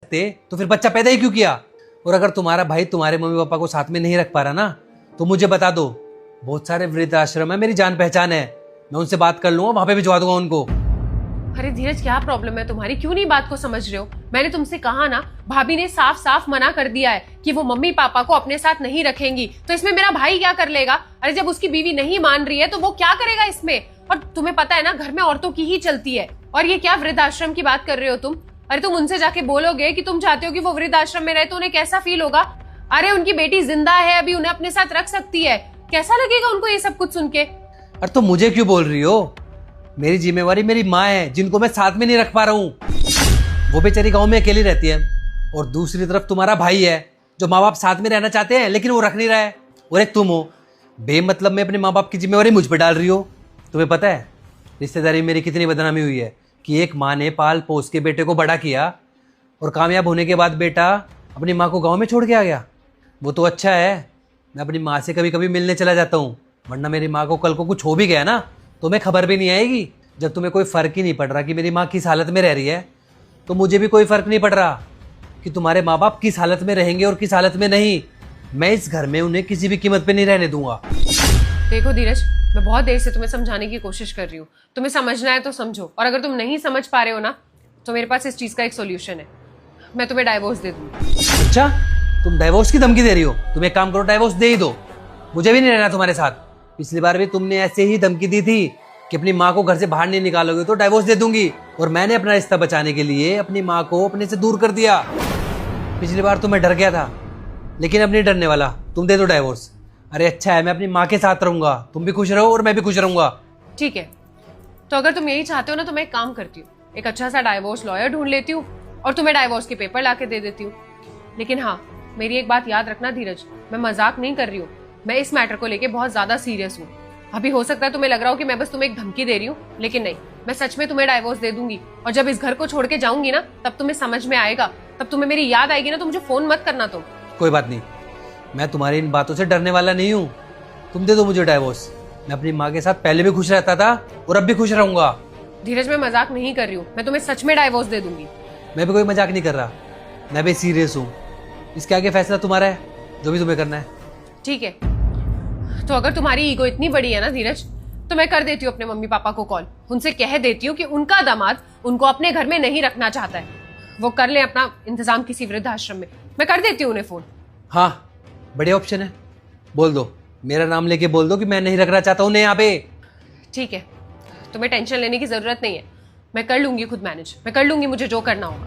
सकते तो फिर बच्चा पैदा ही क्यों किया? और अगर तुम्हारा भाई तुम्हारे मम्मी पापा को साथ में नहीं रख पा रहा ना तो मुझे बता दो, बहुत सारे वृद्ध आश्रम है, मेरी जान पहचान है, मैं उनसे बात कर लूंगा, वहां पे भिजवा दूंगा उनको। अरे धीरज, क्या प्रॉब्लम है तुम्हारी? क्यों नहीं बात को समझ रहे हो? मैंने तुमसे कहा ना, भाभी ने साफ साफ मना कर दिया है कि वो मम्मी पापा को अपने साथ नहीं रखेंगी, तो इसमें मेरा भाई क्या कर लेगा? अरे जब उसकी बीवी नहीं मान रही है तो वो क्या करेगा इसमें? और तुम्हें पता है ना, घर में औरतों की ही चलती है। और ये क्या वृद्धाश्रम की बात कर रहे हो तुम? अरे तुम उनसे जाके बोलोगे कि तुम चाहते हो कि वो वृद्धाश्रम में रहे, तो उन्हें कैसा फील होगा? अरे उनकी बेटी जिंदा है अभी, उन्हें अपने साथ रख सकती है, कैसा लगेगा उनको ये सब कुछ सुन के? अरे तो मुझे क्यों बोल रही हो? मेरी जिम्मेवारी मेरी माँ है, जिनको मैं साथ में नहीं रख पा रहा हूँ। वो बेचारी गांव में अकेली रहती है। और दूसरी तरफ तुम्हारा भाई है जो माँ बाप साथ में रहना चाहते हैं लेकिन वो रख नहीं रहा है। और एक तुम हो, बेमतलब में अपने माँ बाप की जिम्मेवारी मुझ पर डाल रही हो। तुम्हें पता है रिश्तेदारी में मेरी कितनी बदनामी हुई है कि एक माँ ने पाल पोस के बेटे को बड़ा किया और कामयाब होने के बाद बेटा अपनी माँ को गाँव में छोड़ के आ गया। वो तो अच्छा है, मैं अपनी माँ से कभी कभी मिलने चला जाता हूँ, वरना मेरी माँ को कल को कुछ हो भी गया ना तुम्हें खबर भी नहीं आएगी। जब तुम्हें कोई फ़र्क ही नहीं पड़ रहा कि मेरी माँ किस हालत में रह रही है, तो मुझे भी कोई फ़र्क नहीं पड़ रहा कि तुम्हारे माँ बाप किस हालत में रहेंगे और किस हालत में नहीं। मैं इस घर में उन्हें किसी भी कीमत पे नहीं रहने दूंगा। देखो धीरज, मैं बहुत देर से तुम्हें समझाने की कोशिश कर रही हूँ, तुम्हें समझना है तो समझो, और अगर तुम नहीं समझ पा रहे हो ना, तो मेरे पास इस चीज़ का एक सोल्यूशन है, मैं तुम्हें डाइवोर्स दे दूंगी। अच्छा, तुम डाइवोर्स की धमकी दे रही हो? तुम एक काम करो, डाइवोर्स दे ही दो, मुझे भी नहीं रहना तुम्हारे साथ। पिछली बार भी तुमने ऐसे ही धमकी दी थी कि अपनी माँ को घर से बाहर नहीं निकालोगे तो डाइवोर्स दे दूंगी, और मैंने अपना रिश्ता बचाने के लिए अपनी माँ को अपने से दूर कर दिया। पिछली बार तो मैं डर गया था, लेकिन अब नहीं डरने वाला। तुम दे दो डाइवोर्स। अरे अच्छा है, मैं अपनी माँ के साथ रहूंगा, तुम भी खुश रहो और मैं भी खुश रहूंगा। ठीक है, तो अगर तुम यही चाहते हो ना, तो मैं एक काम करती हूँ, एक अच्छा सा डाइवोर्स लॉयर ढूंढ लेती हूँ और तुम्हें डाइवोर्स के पेपर ला के दे देती हूँ। लेकिन हाँ, मेरी एक बात याद रखना धीरज, मैं मजाक नहीं कर रही हूँ, मैं इस मैटर को लेके बहुत ज्यादा सीरियस हूँ। अभी हो सकता है तुम्हें लग रहा हो कि मैं बस तुम्हें एक धमकी दे रही हूँ, लेकिन नहीं, मैं सच में तुम्हें डाइवोर्स दे दूंगी। और जब इस घर को छोड़ के जाऊंगी ना, तब तुम्हें समझ में आएगा, तब तुम्हें मेरी याद आएगी ना, तो मुझे फोन मत करना तुम। कोई बात नहीं, मैं तुम्हारी इन बातों से डरने वाला नहीं हूँ। तुम दे दो मुझे डाइवोर्स, मैं अपनी माँ के साथ पहले भी खुश रहता था और अब भी खुश रहूंगा। धीरज, मैं मजाक नहीं कर रही हूँ, मैं तुम्हें सच में डाइवोर्स दे दूंगी। मैं भी कोई मजाक नहीं कर रहा, मैं भी सीरियस हूँ। इसके आगे फैसला तुम्हारा है, जो भी तुम्हें करना है। ठीक है, तो अगर तुम्हारी ईगो इतनी बड़ी है ना धीरज, तो मैं कर देती हूँ अपने मम्मी पापा को कॉल, उनसे कह देती हूँ कि उनका दामाद उनको अपने घर में नहीं रखना चाहता है, वो कर ले अपना इंतजाम किसी वृद्धाश्रम में। मैं कर देती हूँ उन्हें फोन। हाँ, बढ़िया ऑप्शन है, बोल दो, मेरा नाम लेके बोल दो कि मैं नहीं रखना चाहता हूँ यहाँ पे। ठीक है, तुम्हें टेंशन लेने की जरूरत नहीं है, मैं कर लूंगी खुद मैनेज, मैं कर लूंगी मुझे जो करना होगा।